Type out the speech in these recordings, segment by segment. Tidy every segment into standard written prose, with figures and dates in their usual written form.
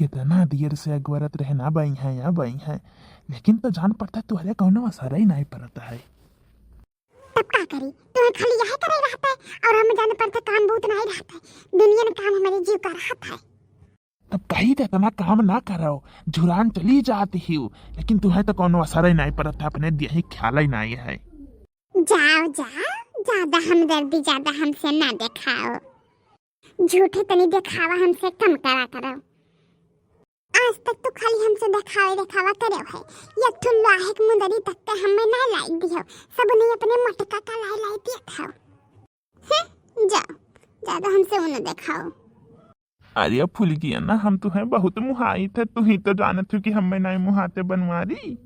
कितना देर से अगवरत रहना बई है या बई है, लेकिन तो जान पड़ता तुहरे कौनो असर ही नहीं पड़ता है। तब का करी, तुम्हें खाली यही करे रहता है और हमें जाने पड़ता काम बहुत नहीं रहता है। दुनिया में काम हमारे जीव का राहत है। तब कहीं तो इतना काम ना करो, झुरान चली जाती ही, लेकिन तुम्हें तो कोनो असर ही नहीं पड़ता, अपने दिया ही ख्याल ही नहीं है। जाओ जाओ, ज्यादा हमदर्दी ज्यादा हमसे ना दिखाओ, झूठे तनी दिखावा हमसे कम करा करो। आज तक तो खाली हमसे दिखावा करे है। ये ठुल्ला है कि मुंदरी तक के हमें ना लाई दियो, सब नहीं अपने मटका का लाई दिया था। जाओ, ज्यादा हमसे उन्हें दिखाओ। अरे फूल गया ना, हम तुम्हें बहुत मुहाई थे, तू ही तो जानत हो कि हमें नहीं मुहाते बनवारी,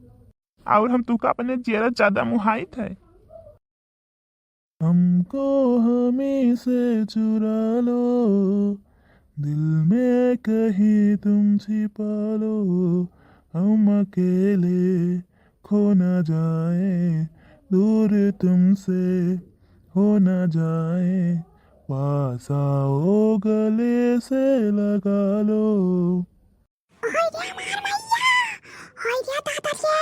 और हम तुका अपने जेरा ज्यादा मुहाई थे। हमको हमें से चुरा लो, दिल में कहीं तुम छिपा लो, हम अकेले खो न जाए, दूर तुमसे हो न जाए, पास आओ गले से लगा लो। ओए रे मार मैया, ओए रे दादा रे,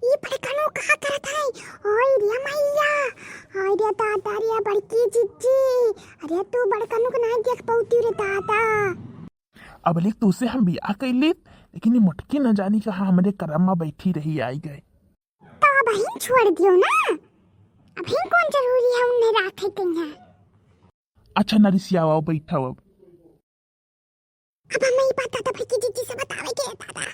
ये बड़कनो कहा करत है। ओए रे मैया, ओए रे दादा रे बड़की जिज्जी, अरे तू बड़कनो को नहीं देख पाउती रे दादा। अब लेक तुझसे हम बियाह कैले, लेकिन ये मटकी न जानी कहाँ हमारे करम में बैठी रही आई गए। तो अब ही छोड़ दियो ना, अभी कौन जरूरी है उन्हें राखे कहीं। अच्छा नरिसिया आओ बैठा अब हमें ही पता था बड़की जिज्जी से बतावे के दादा,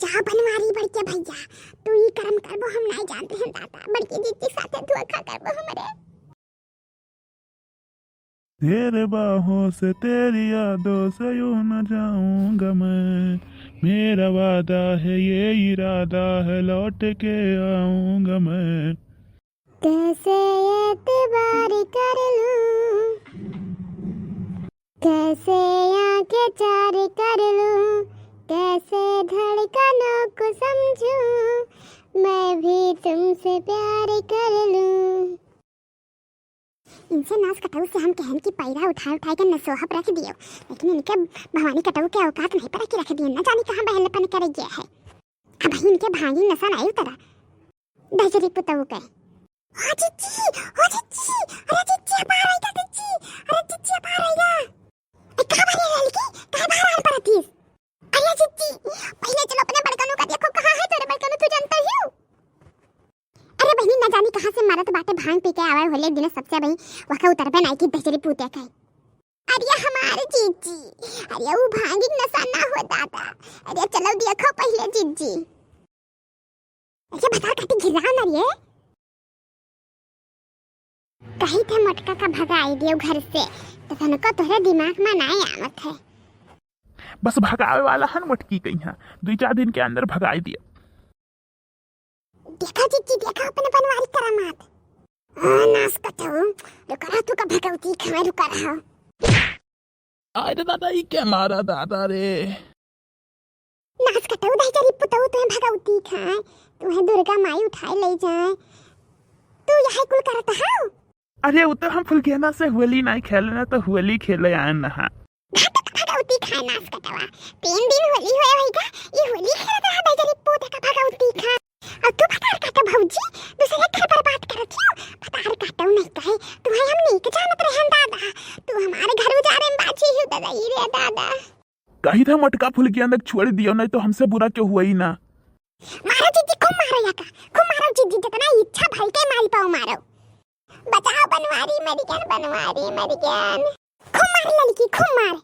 जा बनवारी बड़के भैया, तू ही कर्म करबो हम नहीं जानते हैं दादा, बड़की जिज्जी साथे धोखा करबो हमारे। तेरे बाहों से तेरी यादों से यूं न जाऊंगा मैं, मेरा वादा है ये इरादा है लौट के आऊंगा मैं। कैसे एतबार कर लूं, कैसे आंखें चार कर लूं, कैसे धड़कनों को समझूं, मैं भी तुमसे प्यार कर लूं। इनसे नाच कटाऊ से हम कहन की पैरा उठा के नसोहा पर रख दियो, लेकिन इनके भवानी कटाऊ के औकात नहीं पर रख दिए, न जाने कहाँ बहलपन करे गया है। अब इनके भांगी नशा नहीं उतरा दजरी पुतऊ के। ओ जिज्जी, ओ जिज्जी, अरे जिज्जी अब आ रही है जिज्जी, अरे जिज्जी अब आ रही है। कहाँ भारी है लड़की, कहाँ बाहर आने पर आती है। अरे जिज्जी, पहले चलो अपने बड़कनों का देखो, कहाँ है तेरे बड़कनों, तू जानता ही हो। अरे बहनी न जानी कहाँ से मारत बाटे, भांग पी के आवे होले दिन सबसे भाई वका उतर पे नहीं की दजरी पूते के। अरे हमारे जिज्जी, अरे वो भांगी नशा ना हो दादा, अरे चलो देखो पहले जिज्जी। अरे बता कति घिरा ना रे, कहीं थे मटका का भगाई दियो घर से, तो तनको तोहरे दिमाग में नहीं आवत है। बस भगावे वाला हन मटकी कहीं है, 2-4 दिन के अंदर भगाई दिया। देखा जिज्जी, देखा अपने बनवारी करामात। नाश कटाऊ, रुका तू का भगवती खाए रुका रहा। अरे दादा ये क्या मारा दादा रे। नाश कटाऊ दही जरी पुतऊ तुम्हें भगवती खाए, तुम्हें दुर्गा माई उठाए ले जाए, तू यही कुल करता है। अरे वो तो हम फुलगेना से होली नहीं खेलना, तो होली खेले आए नहा। भगवती खाए नाश कटावा, 3 दिन होली होए होएगा, ये होली खेलता है दही जरी पुते का भगवती खाए। और तू पतार काटा भौजी, दूसरे घर पर बात करत हो, पतार काटा नहीं कहे, तुम्हें हम नहीं के जानत रहन दादा, तू हमारे घर उजारे में बाजी हो दादा ये रे दादा। कहीं था मटका फुल के अंदर छोड़ दियो, नहीं तो हमसे बुरा क्यों हुआ ही ना। मारो जिज्जी, खूब मारो याका, खूब मारो जिज्जी, जितना इच्छा भर के मारी पाओ मारो। बचाओ बनवारी मरियन, बनवारी मरियन, खूब मार लड़की खूब मार।